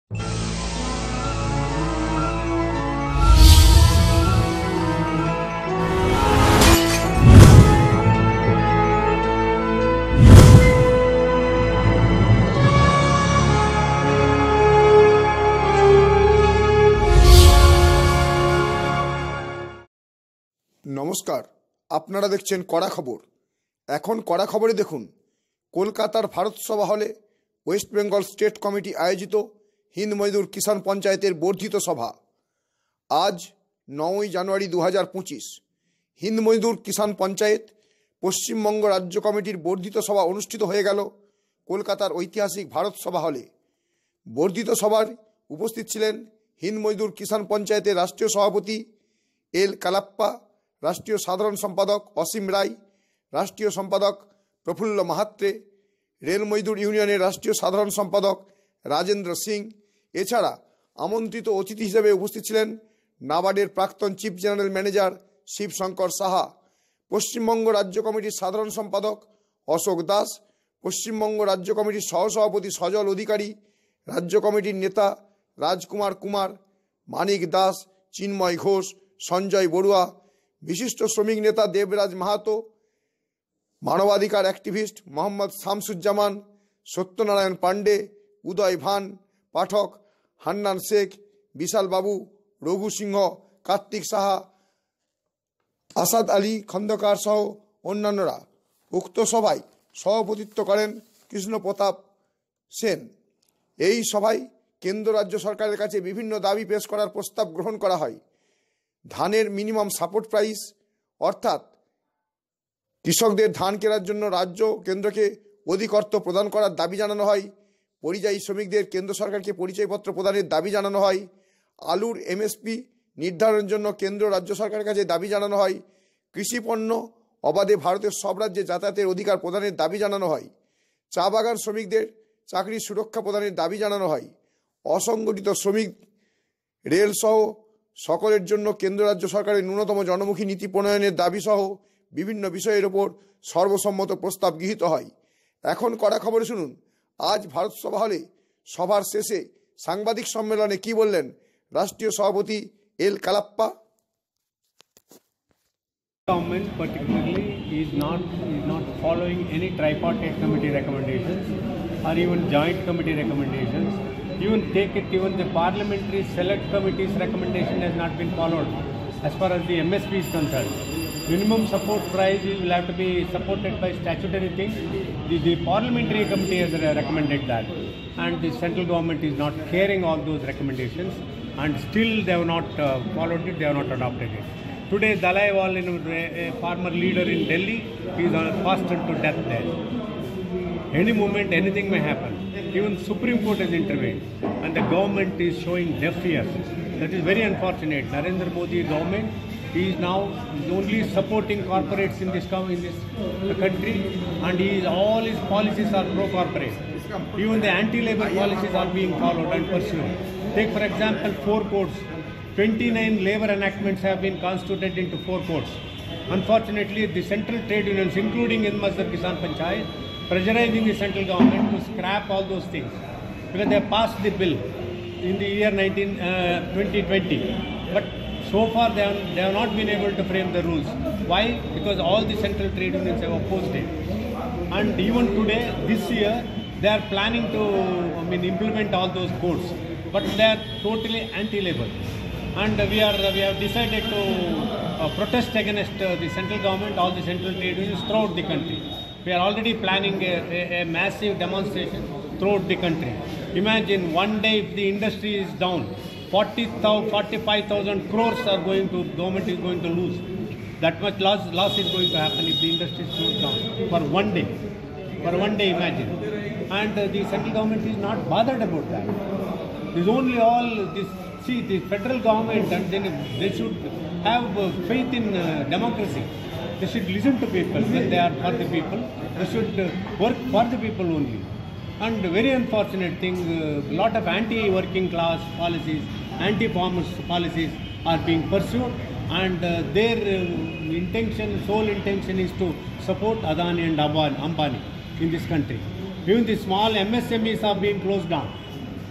নমস্কার, আপনারা দেখছেন কড়া খবর। এখন কড়া খবরে দেখুন, কলকাতার ভারত সভা হলে ওয়েস্ট বেঙ্গল স্টেট কমিটি আয়োজিত হিন্দ মজদুর কিষাণ পঞ্চায়েতের বর্ধিত সভা। আজ 9ই জানুয়ারি 2025 হিন্দ মজদুর কিষাণ পঞ্চায়েত পশ্চিমবঙ্গ রাজ্য কমিটির বর্ধিত সভা অনুষ্ঠিত হয়ে গেল কলকাতার ঐতিহাসিক ভারত সভা হলে। বর্ধিত সভার উপস্থিত ছিলেন হিন্দ মজদুর কিষাণ পঞ্চায়েতের রাষ্ট্রীয় সভাপতি এল কালাপ্পা, রাষ্ট্রীয় সাধারণ সম্পাদক অসীম রায়, রাষ্ট্রীয় সম্পাদক প্রফুল্ল মাহাত্রে, রেল মজদুর ইউনিয়নের রাষ্ট্রীয় সাধারণ সম্পাদক রাজেন্দ্র সিং। এছাড়া আমন্ত্রিত অতিথি হিসেবে উপস্থিত ছিলেন নাবার্ডের প্রাক্তন chief general manager Shivshankar Saha, Paschimbanga রাজ্য কমিটির সাধারণ সম্পাদক অশোক দাস, পশ্চিমবঙ্গ রাজ্য কমিটির সহসভাপতি সজল অধিকারী, রাজ্য কমিটির নেতা রাজকুমার কুমার, মানিক দাস, চিন্ময় ঘোষ, সঞ্জয় বড়ুয়া, বিশিষ্ট শ্রমিক নেতা দেবরাজ মাহাতো, মানবাধিকার অ্যাক্টিভিস্ট মোহাম্মদ শামসুজ্জামান, সত্যনারায়ণ পাণ্ডে, উদয় ভান পাঠক, হান্নান শেখ, বিশাল বাবু, রঘু সিংহ, কার্তিক সাহা, আসাদ আলী খন্দকার সহ অন্যান্যরা। উক্ত সভায় সভাপতিত্ব করেন কৃষ্ণ প্রতাপ সেন। এই সভায় কেন্দ্র রাজ্য সরকারের কাছে বিভিন্ন দাবি পেশ করার প্রস্তাব গ্রহণ করা হয়। ধানের মিনিমাম সাপোর্ট প্রাইস, অর্থাৎ কৃষকদের ধান কেনার জন্য রাজ্য কেন্দ্রকে অধিক অর্থ প্রদান করার দাবি জানানো হয়। পরিযায়ী শ্রমিকদের কেন্দ্র সরকারকে পরিচয়পত্র প্রদানের দাবি জানানো হয়। আলুর এমএসপি নির্ধারণের জন্য কেন্দ্র রাজ্য সরকারের কাছে দাবি জানানো হয়। কৃষি পণ্য অবাধে ভারতের সব রাজ্যে যাতায়াতের অধিকার প্রদানের দাবি জানানো হয়। চা বাগান শ্রমিকদের চাকরির সুরক্ষা প্রদানের দাবি জানানো হয়। অসংগঠিত শ্রমিক, রেল সহ সকলের জন্য কেন্দ্র রাজ্য সরকারের ন্যূনতম জনমুখী নীতি প্রণয়নের দাবি সহ বিভিন্ন বিষয়ের ওপর সর্বসম্মত প্রস্তাব গৃহীত হয়। এখন কড়া খবরে শুনুন, আজ ভারত সভা হলে সভার শেষে সাংবাদিক সম্মেলনে কি বললেন রাষ্ট্রীয় সভাপতি এল কালাপ্পা। Government particularly is not following any tripartite committee recommendations or even joint committee recommendations. Even the parliamentary select committee's recommendation has not been followed as far as the MSP is concerned. Minimum support price will have to be supported by statutory thing. The parliamentary committee has recommended that, and the central government is not caring all those recommendations, and still they have not followed it, they have not adopted it. Today Dalai Lama, a former leader in Delhi, is fastened to death there. Any moment anything may happen. Even Supreme Court has intervened, and the government is showing deaf ears. That is very unfortunate. Narendra Modi government is now only supporting corporates in this country, and all his policies are pro-corporate. Even the anti-labor policies are being followed and pursued. Take for example 4 courts. 29 labor enactments have been constituted into 4 courts. Unfortunately, the central trade unions, including Hind Mazdoor Kisan Panchayat, pressurizing the central government to scrap all those things, because they have passed the bill in the year 2020, but so far they have not been able to frame the rules. Why? Because all the central trade unions have opposed it, and even today, this year, they are planning to implement all those codes, but they are totally anti-labor, and we have decided to protest against the central government, all the central trade unions throughout the country. We are already planning a massive demonstration throughout the country. Imagine one day if the industry is down, 45,000 crores are government is going to lose. That much loss is going to happen if the industry is closed down for one day. For one day, imagine. And the central government is not bothered about that. There's only all this. See, the federal government, and then they should have faith in democracy. They should listen to people when they are for the people. They should work for the people only. And very unfortunate thing, a lot of anti-working class policies, anti-farmers policies are being pursued, and their sole intention is to support Adani and Ambani in this country. Even the small MSMEs are being closed down.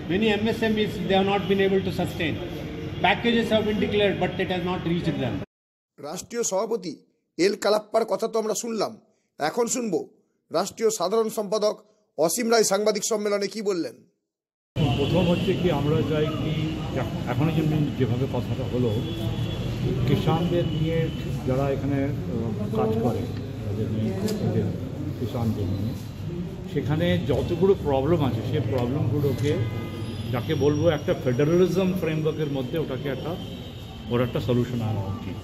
Many MSMEs, they have not been able to sustain. Packages have been declared, but it has not reached them. রাষ্ট্রীয় সভাপতি এল কালাপ্পার কথা তো আমরা শুনলাম, এখন শুনবো রাষ্ট্রীয় সাধারণ সম্পাদক অসীম রায় সাংবাদিক সম্মেলনে কি বললেন। প্রথম হচ্ছে কি আমরা চাই কি এখন যেভাবে কথাটা হলো কিষানদের নিয়ে যারা এখানে কাজ করে তাদের নিয়ে কিষানদের নিয়ে সেখানে যতগুলো প্রবলেম আছে সেই প্রবলেমগুলোকে যাকে বলবো একটা ফেডারালিজম ফ্রেমওয়ার্কের মধ্যে ওটাকে ওর একটা সলিউশন আনা উচিত।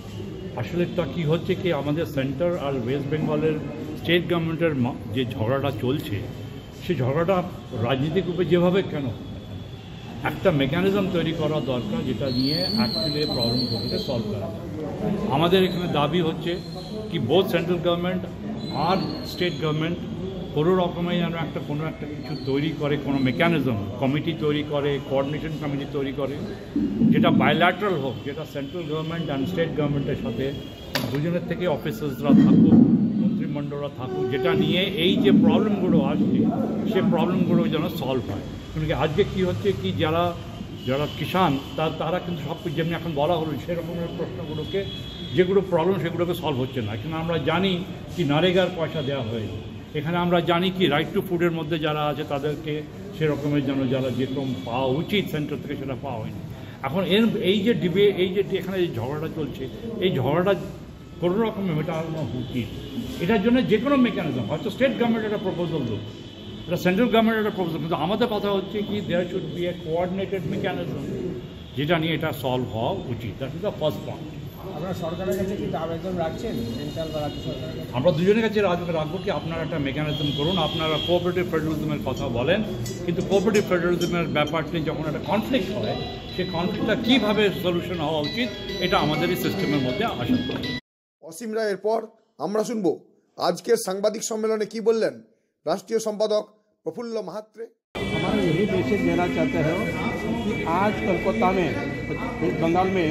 আসলে তা কী হচ্ছে কি আমাদের সেন্টার আর ওয়েস্ট বেঙ্গলের স্টেট গভর্নমেন্টের যে ঝগড়াটা চলছে সেই ঝগড়াটা রাজনীতিক রূপে যেভাবে কেন একটা মেকানিজম তৈরি করা দরকার যেটা নিয়ে অ্যাকচুয়ালি প্রবলেমগুলোকে সলভ করা যায়। আমাদের এখানে দাবি হচ্ছে কি বোথ সেন্ট্রাল গভর্নমেন্ট আর স্টেট গভর্নমেন্ট কোনো রকমের যেন কোনো একটা কিছু তৈরি করে, কোনো মেকানিজম কমিটি তৈরি করে, কোঅর্ডিনেশন কমিটি তৈরি করে যেটা বায়োল্যাটারাল হোক, যেটা সেন্ট্রাল গভর্নমেন্ট অ্যান্ড স্টেট গভর্নমেন্টের সাথে দুজনের থেকে অফিসার্সরা থাকুক, মন্ত্রিমণ্ডলরা থাকুক, যেটা নিয়ে এই যে প্রবলেমগুলো আসছে সে প্রবলেমগুলো যেন সলভ হয়। কারণ কি আজকে কী হচ্ছে কি যারা কিষান তারা কিন্তু সব যেমনি এখন বলা হলো সেরকমের প্রশ্নগুলোকে যেগুলো প্রবলেম সেগুলোকে সলভ হচ্ছে না। এখানে আমরা জানি কি নারেগার পয়সা দেওয়া হয়েছে, এখানে আমরা জানি কি রাইট টু ফুডের মধ্যে যারা আছে তাদেরকে সেরকমের যেন যারা যেরকম পাওয়া উচিত সেন্টার থেকে সেটা পাওয়া হয়নি। এখন এই যে এখানে যে ঝগড়াটা চলছে এই ঝগড়াটা কোনো রকম মেটানো উচিত। এটার জন্য যে কোনো মেকানিজম হয়তো স্টেট গভর্নমেন্ট একটা প্রপোজাল দেব, এটা সেন্ট্রাল গভর্নমেন্ট একটা প্রপোজাল, কিন্তু আমাদের কথা হচ্ছে কি there should be a coordinated mechanism যেটা নিয়ে এটা সলভ হওয়া উচিত। That is the first point. আপনারা সরকারের কাছে কিন্তু আবেদন রাখছেন সেন্ট্রাল বা রাজ্য সরকারের কাছে? আমরা দুজনের কাছে রাখবো কি আপনারা একটা মেকানিজম করুন, আপনারা কোঅপারেটিভ ফেডারালিজমের কথা বলেন, কিন্তু কোঅপারেটিভ ফেডারালিজমের ব্যাপারটি যখন একটা কনফ্লিক্ট হয় সেই কনফ্লিক্টটা কীভাবে সলিউশন হওয়া উচিত এটা আমাদের এই সিস্টেমের মধ্যে আসা করি। অসীম রায়ের পর আমরা শুনবো আজকের সাংবাদিক সম্মেলনে কি বললেন রাষ্ট্রীয় সম্পাদক प्रफुल्ल महात्रे। हमारा यही मैसेज देना चाहते हैं कि आज कोलकाता में बंगाल में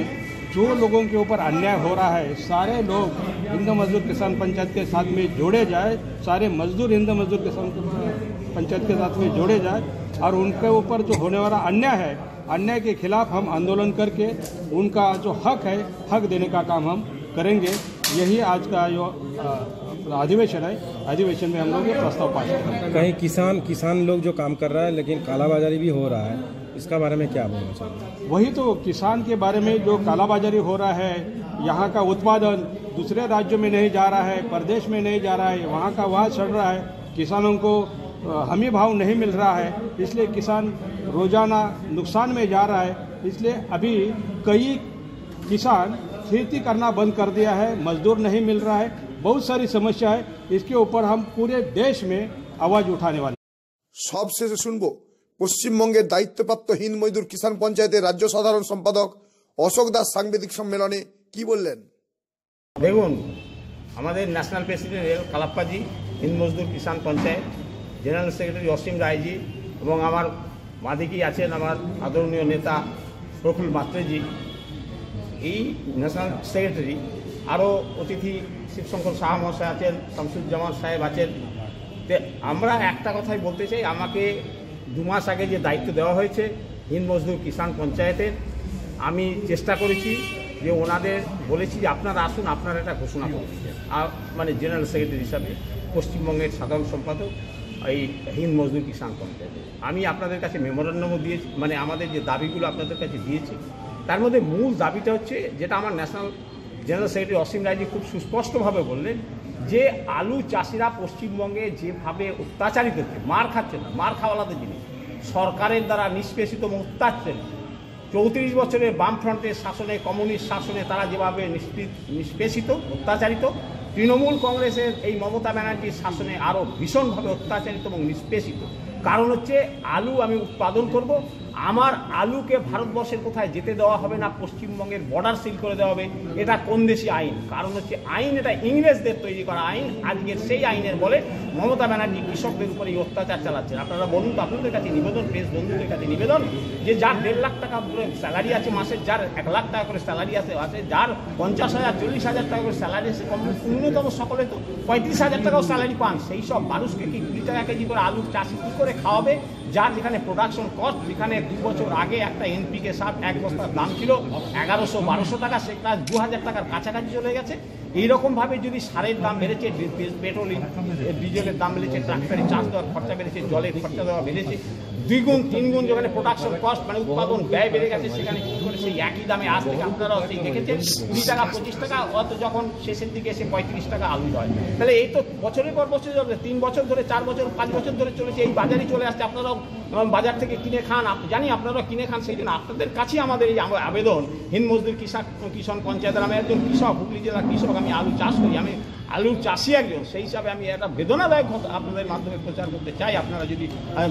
जो लोगों के ऊपर अन्याय हो रहा है सारे लोग हिंद मजदूर किसान पंचायत के साथ में जोड़े जाए, सारे मजदूर हिंद मजदूर किसान पंचायत के साथ में जोड़े जाए और उनके ऊपर जो होने वाला अन्याय है अन्याय के खिलाफ हम आंदोलन करके उनका जो हक है हक देने का काम हम करेंगे। यही आज का जो अधिवेशन है, अधिवेशन में हम लोग ये प्रस्ताव पास करेंगे। कहीं किसान लोग जो काम कर रहा है लेकिन कालाबाजारी भी हो रहा है, इसका बारे में क्या बोलना चाहिए? वही तो किसान के बारे में जो कालाबाजारी हो रहा है, यहाँ का उत्पादन दूसरे राज्यों में नहीं जा रहा है, प्रदेश में नहीं जा रहा है, वहाँ का वहाँ चढ़ रहा है, किसानों को हमी भाव नहीं मिल रहा है, इसलिए किसान रोजाना नुकसान में जा रहा है। इसलिए अभी कई किसान खेती करना बंद कर दिया है, मजदूर नहीं मिल रहा है, बहुत सारी समस्या है। इसके ऊपर हम पूरे देश में आवाज उठाने वाले। সবশেষে শুনবো পশ্চিমবঙ্গের দায়িত্বপ্রাপ্ত হিন্দ মজদুর কিষান পঞ্চায়েতের রাজ্য সাধারণ সম্পাদক অশোক দাস সাংবাদিক সম্মেলনে কি বললেন। দেখুন, আমাদের ন্যাশনাল প্রেসিডেন্ট এল কালাপ্পাজি, হিন্দ মজদুর কিষান পঞ্চায়েত জেনারেল সেক্রেটারি অসীম রায়জি এবং আমার বাদিকেই আছেন আমার আদরণীয় নেতা প্রফুল্ল মাত্রেজি, এই ন্যাশনাল সেক্রেটারি, আরও অতিথি শিবশঙ্কর শাহ মহাশয় আছেন, শামসুজ্জামান সাহেব আছেন। তো আমরা একটা কথাই বলতে চাই, আমাকে 2 মাস আগে যে দায়িত্ব দেওয়া হয়েছে হিন্দ মজদুর কিষান পঞ্চায়েতের, আমি চেষ্টা করেছি যে ওনাদের বলেছি যে আপনারা আসুন, আপনারা একটা ঘোষণা করুন। আর মানে জেনারেল সেক্রেটারি হিসাবে পশ্চিমবঙ্গের সাধারণ সম্পাদক এই হিন্দ মজদুর কিষান পঞ্চায়েতে আমি আপনাদের কাছে মেমোরেন্ডামও দিয়েছি, মানে আমাদের যে দাবিগুলো আপনাদের কাছে দিয়েছি তার মধ্যে মূল দাবিটা হচ্ছে যেটা আমার ন্যাশনাল জেনারেল সেক্রেটারি অসীম রায়জি খুব সুস্পষ্টভাবে বললেন যে আলু চাষিরা পশ্চিমবঙ্গে যেভাবে অত্যাচারিত হচ্ছে, মার খাচ্ছে না, মার খাওয়ালাদের জিনিস সরকারের দ্বারা নিষ্পেষিত এবং অত্যাচারিত, 34 বছরের বামফ্রন্টের শাসনে, কমিউনিস্ট শাসনে তারা যেভাবে নিষ্পেষিত অত্যাচারিত, তৃণমূল কংগ্রেসের এই মমতা ব্যানার্জির শাসনে আরও ভীষণভাবে অত্যাচারিত এবং নিষ্পেষিত। কারণ হচ্ছে আলু আমি উৎপাদন করব, আমার আলুকে ভারতবর্ষের কোথায় যেতে দেওয়া হবে না, পশ্চিমবঙ্গের বর্ডার সিল করে দেওয়া হবে। এটা কোন দেশি আইন? কারণ হচ্ছে আইন এটা ইংরেজদের তৈরি করা আইন। আজকের সেই আইনের বলে মমতা ব্যানার্জি কৃষকদের উপরে এই অত্যাচার চালাচ্ছেন। আপনারা বলুন তো, আপনাদের কাছে নিবেদন, প্রেস বন্ধুদের কাছে নিবেদন, যে যার 1.5 লাখ টাকা করে স্যালারি আছে মাসের, যার 1 লাখ টাকা করে স্যালারি আছে, যার 50,000 40,000 টাকা করে স্যালারি আছে, ন্যূনতম সকলে তো 35,000 টাকাও স্যালারি পান, সেই সব মানুষকে কি 20 টাকা কেজি করে আলু চাষি কী করে খাওয়াবে? যার যেখানে প্রোডাকশন কস্ট, যেখানে 2 বছর আগে একটা এনপিকে সার 1 বস্তার দাম ছিল 1100-1200 টাকা, সেটা 2000 টাকার কাছাকাছি চলে গেছে। এইরকমভাবে যদি সারের দাম বেড়েছে, পেট্রোল ডিজেলের দাম বেড়েছে, ট্রাক্টরে চাষ দেওয়ার খরচা বেড়েছে, জলের খরচা দেওয়া বেড়েছে, 2 গুণ 3 গুণ যেখানে প্রোডাকশন কস্ট মানে উৎপাদন ব্যয় বেড়ে গেছে, সেখানে কী করে সেই একই দামে আজ থেকে আপনারাও সেই দেখেছেন 20 টাকা 25 টাকা, অত যখন শেষের দিকে এসে 35 টাকা আলু হয়। তাহলে এই তো বছরের পর বছর যাবে, 3 বছর ধরে, 4 বছর, 5 বছর ধরে চলেছে, এই বাজারই চলে আসছে। আপনারাও বাজার থেকে কিনে খান, জানি আপনারা কিনে খান, সেই জন্য আপনাদের কাছেই আমাদের এই আবেদন। হিন্দ মজদুর কিষাণ পঞ্চায়েতের, আমি একজন কৃষক, হুগলি জেলার কৃষক, আমি আলু চাষ করি, আমি আলুর চাষি একজন, সেই হিসাবে আমি একটা বেদনাদায়ক আপনাদের মাধ্যমে প্রচার করতে চাই। আপনারা যদি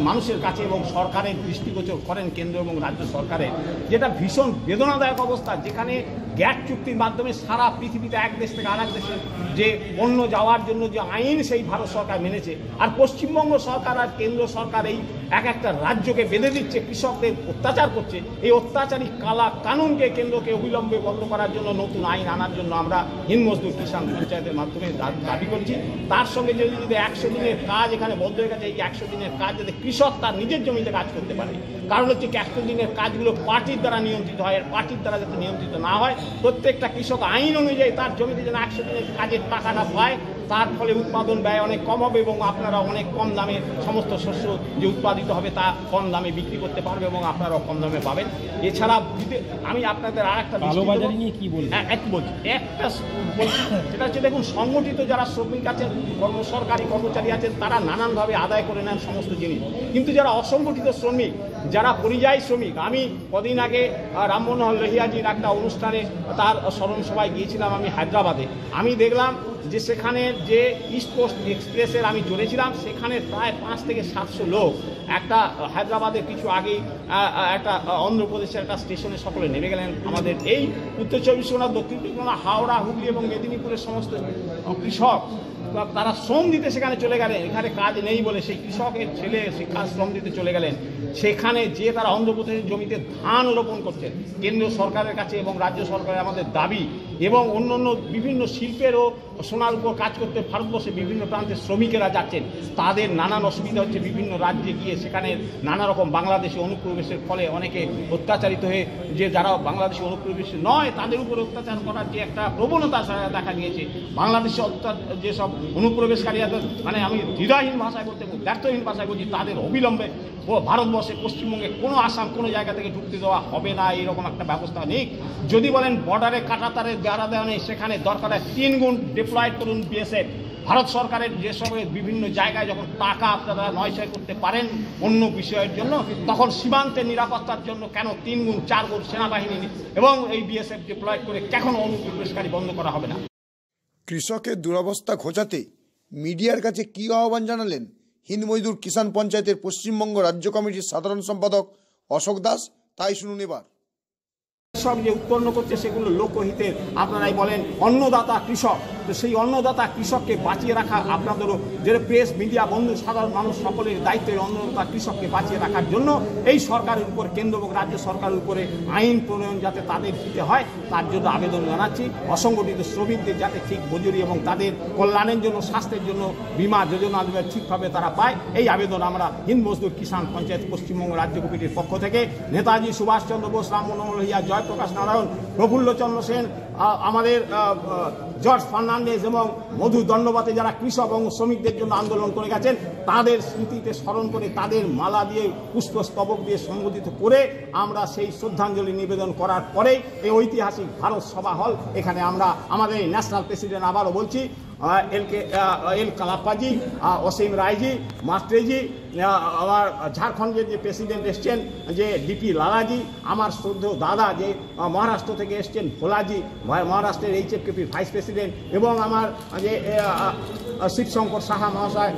মানুষের কাছে এবং সরকারের দৃষ্টিগোচর করেন, কেন্দ্র এবং রাজ্য সরকারের, যেটা ভীষণ বেদনাদায়ক অবস্থা, যেখানে গ্যাট চুক্তির মাধ্যমে সারা পৃথিবীতে এক দেশ থেকে আরেক দেশে যে পণ্য যাওয়ার জন্য যে আইন সেই ভারত সরকার মেনেছে, আর পশ্চিমবঙ্গ সরকার আর কেন্দ্র সরকার এই এক একটা রাজ্যকে বেঁধে দিচ্ছে, কৃষকদের অত্যাচার করছে। এই অত্যাচারী কালা কানুনকে কেন্দ্রকে অবিলম্বে বন্ধ করার জন্য নতুন আইন আনার জন্য আমরা হিন্দ মজদুর কিষাণ পঞ্চায়েতের মাধ্যমে দাবি করছি। তার সঙ্গে যদি 100 দিনের কাজ এখানে বন্ধ হয়ে গেছে, এই 100 দিনের কাজ যাতে কৃষক তার নিজের জমিতে কাজ করতে পারে। কারণ হচ্ছে 100 দিনের কাজগুলো পার্টির দ্বারা নিয়ন্ত্রিত হয়, আর পার্টির দ্বারা যাতে নিয়ন্ত্রিত না হয়, প্রত্যেকটা কৃষক আইন অনুযায়ী তার জমিতে যেন 100 দিনের কাজের টাকাটা পায়, তার ফলে উৎপাদন ব্যয় অনেক কম হবে এবং আপনারা অনেক কম দামে সমস্ত শস্য যে উৎপাদিত হবে তা কম দামে বিক্রি করতে পারবে এবং আপনারাও কম দামে পাবেন। এছাড়া আমি আপনাদের আর একটা বলছি, সেটা হচ্ছে দেখুন, সংগঠিত যারা শ্রমিক আছেন, সরকারি কর্মচারী আছেন, তারা নানানভাবে আদায় করে নেন সমস্ত জিনিস, কিন্তু যারা অসংগঠিত শ্রমিক, যারা পরিযায়ী শ্রমিক, আমি কদিন আগে রাম মনোহর লোহিয়াজির একটা অনুষ্ঠানে তার স্মরণ সভায় গিয়েছিলাম আমি হায়দ্রাবাদে। আমি দেখলাম যে সেখানে যে ইস্ট কোস্ট এক্সপ্রেসের আমি চড়েছিলাম, সেখানে প্রায় 500 থেকে 700 লোক একটা হায়দ্রাবাদের কিছু আগেই একটা অন্ধ্রপ্রদেশের একটা স্টেশনে সকলে নেমে গেলেন। আমাদের এই উত্তর 24 পরগনা, দক্ষিণ 24 পরগনা, হাওড়া, হুগলি এবং মেদিনীপুরের সমস্ত কৃষক তারা শ্রম দিতে সেখানে চলে গেলেন। এখানে কাজ নেই বলে সেই কৃষকের ছেলে শিক্ষা শ্রম দিতে চলে গেলেন। সেখানে যে তারা অন্ধ্রপ্রদেশের জমিতে ধান রোপণ করছেন, কেন্দ্রীয় সরকারের কাছে এবং রাজ্য সরকারের আমাদের দাবি, এবং অন্য বিভিন্ন শিল্পেরও সোনার উপর কাজ করতে ভারতবর্ষে বিভিন্ন প্রান্তে শ্রমিকেরা যাচ্ছেন, তাদের নানান অসুবিধা হচ্ছে। বিভিন্ন রাজ্যে গিয়ে সেখানে নানা রকম বাংলাদেশি অনুপ্রবেশের ফলে অনেকে অত্যাচারিত হয়ে, যে যারা বাংলাদেশি অনুপ্রবেশ নয় তাদের উপর অত্যাচার করার যে একটা প্রবণতা দেখা দিয়েছে। বাংলাদেশে যেসব অনুপ্রবেশকারীরা, মানে আমি হৃদয়হীন ভাষায় বলতে, ব্যর্থহীন ভাষায় বলছি, তাদের অবিলম্বে ভারতবর্ষে পশ্চিমবঙ্গে কোনো আসাম কোনো জায়গা থেকে ঢুকতে দেওয়া হবে না, এরকম একটা ব্যবস্থা নেই। যদি বলেন বর্ডারে কাঁটাতারের বেড়া দেওয়া নেই, সেখানে দরকার হয় 3 গুণ ডিপ্লয়েড করুন বিএসএফ। ভারত সরকারের যেসব বিভিন্ন জায়গায় যখন টাকা আপনারা নয়ছয় করতে পারেন অন্য বিষয়ের জন্য, তখন সীমান্তের নিরাপত্তার জন্য কেন 3 গুণ 4 গুণ সেনাবাহিনী এবং এই বিএসএফ ডিপ্লয়েড করে কখনো অনুপ্রবেশকারী বন্ধ করা হবে না। কৃষকের দুরবস্থা ঘোচাতে মিডিয়ার কাছে কী আহ্বান জানালেন হিন্দ মজদুর কিষাণ পঞ্চায়েতের পশ্চিমবঙ্গ রাজ্য কমিটির সাধারণ সম্পাদক অশোক দাস, তাই শুনুন এবার। সব যে উৎপন্ন করছে সেগুলো লোকহিতের, আপনারাই বলেন অন্নদাতা কৃষক, তো সেই অন্নদাতা কৃষককে বাঁচিয়ে রাখা আপনাদেরও যে প্রেস মিডিয়া বন্ধু সাধারণ মানুষ সকলের দায়িত্ব অন্নদাতা কৃষককে বাঁচিয়ে রাখার জন্য এই সরকারের উপর, কেন্দ্র এবং রাজ্য সরকারের উপরে আইন প্রণয়ন যাতে তাদের দিতে হয় তার জন্য আবেদন জানাচ্ছি। অসংগঠিত শ্রমিকদের যাতে ঠিক মজুরি এবং তাদের কল্যাণের জন্য, স্বাস্থ্যের জন্য বীমা যোজনা ঠিকভাবে তারা পায়, এই আবেদন আমরা হিন্দ মজদুর কিষাণ পঞ্চায়েত পশ্চিমবঙ্গ রাজ্য কমিটির পক্ষ থেকে নেতাজি সুভাষচন্দ্র বোস, রাম মনোহর লোহিয়া, জয়প্রকাশ নারায়ণ, প্রফুল্লচন্দ্র সেন, আমাদের জর্জ ফার্নান্ডেজ এবং মধু দণ্ডবাতে যারা কৃষক এবং শ্রমিকদের জন্য আন্দোলন করে গেছেন, তাদের স্মৃতিতে স্মরণ করে তাদের মালা দিয়ে পুষ্পস্তবক দিয়ে সংগঠিত করে আমরা সেই শ্রদ্ধাঞ্জলি নিবেদন করার পরে এই ঐতিহাসিক ভারত সভা হল এখানে আমরা আমাদের ন্যাশনাল প্রেসিডেন্ট, আবারও বলছি, এল কালাপ্পাজি, অসীম রায়জি, মাস্ট্রেজি, আমার ঝাড়খণ্ডের যে প্রেসিডেন্ট এসছেন যে ডিপি লালাজি, আমার শ্রদ্ধেয় দাদা যে মহারাষ্ট্র থেকে এসছেন ভোলাজি, মহারাষ্ট্রের এইচএফকেপির ভাইস প্রেসিডেন্ট, এবং আমার যে শিবশঙ্কর সাহা মহাশয়,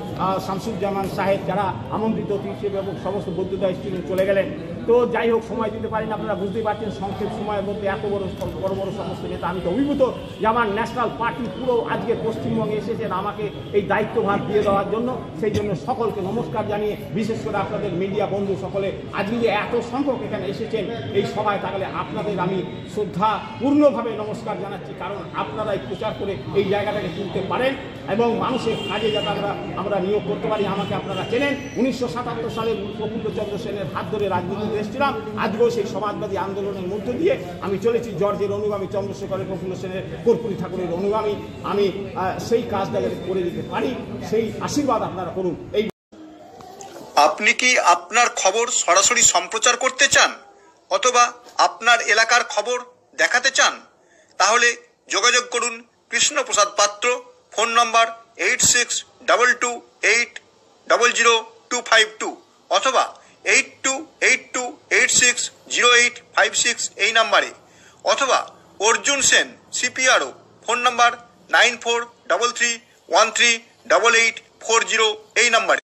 শামসুজ্জামান সাহেব, যারা আমন্ত্রিত অতিথি হিসেবে এবং সমস্ত বৌদ্ধ স্টুডেন্ট চলে গেলেন, তো যাই হোক, সময় দিতে পারেন, আপনারা বুঝতেই পারছেন সংক্ষেপ সময়ের মধ্যে এত বড় বড় সমস্ত নেতা। আমি তো অভিভূত যে আমার ন্যাশনাল পার্টি পুরো আজকে পশ্চিমবঙ্গে এসেছেন আমাকে এই দায়িত্বভার দিয়ে দেওয়ার জন্য। সেই জন্য সকলকে নমস্কার জানিয়ে, বিশেষ করে আপনাদের মিডিয়া বন্ধু সকলে আজকে যে এত সংখ্যক এখানে এসেছেন এই সভায়, তাহলে আপনাদের আমি শ্রদ্ধাপূর্ণভাবে নমস্কার জানাচ্ছি, কারণ আপনারাই প্রচার করে এই জায়গাটাকে তুলতে পারেন এবং মানুষের কাজে যাতে আমরা নিয়োগ করতে পারি। আমাকে আপনারা চেনেন, 1977 সালে প্রফুল্লচন্দ্র সেনের হাত ধরে রাজনীতিতে এসেছিলাম। আজকেও সেই সমাজবাদী আন্দোলনের মধ্য দিয়ে আমি চলেছি। জর্জের অনুগামী, চন্দ্রশেখরের, প্রফুল্ল সেনের, কর্পূরী ঠাকুরের অনুগামী। আমি সেই কাজটা যাতে করে দিতে পারি, সেই আশীর্বাদ আপনারা করুন। এই আপনি কি আপনার খবর সরাসরি সম্প্রচার করতে চান অথবা আপনার এলাকার খবর দেখাতে চান? তাহলে যোগাযোগ করুন কৃষ্ণপ্রসাদ পাত্র, ফোন নম্বর 8622800252 অথবা 8282860856 এই নাম্বারে, অথবা অর্জুন সেন CPRO, ফোন নম্বর 9433138840 এই নাম্বারে।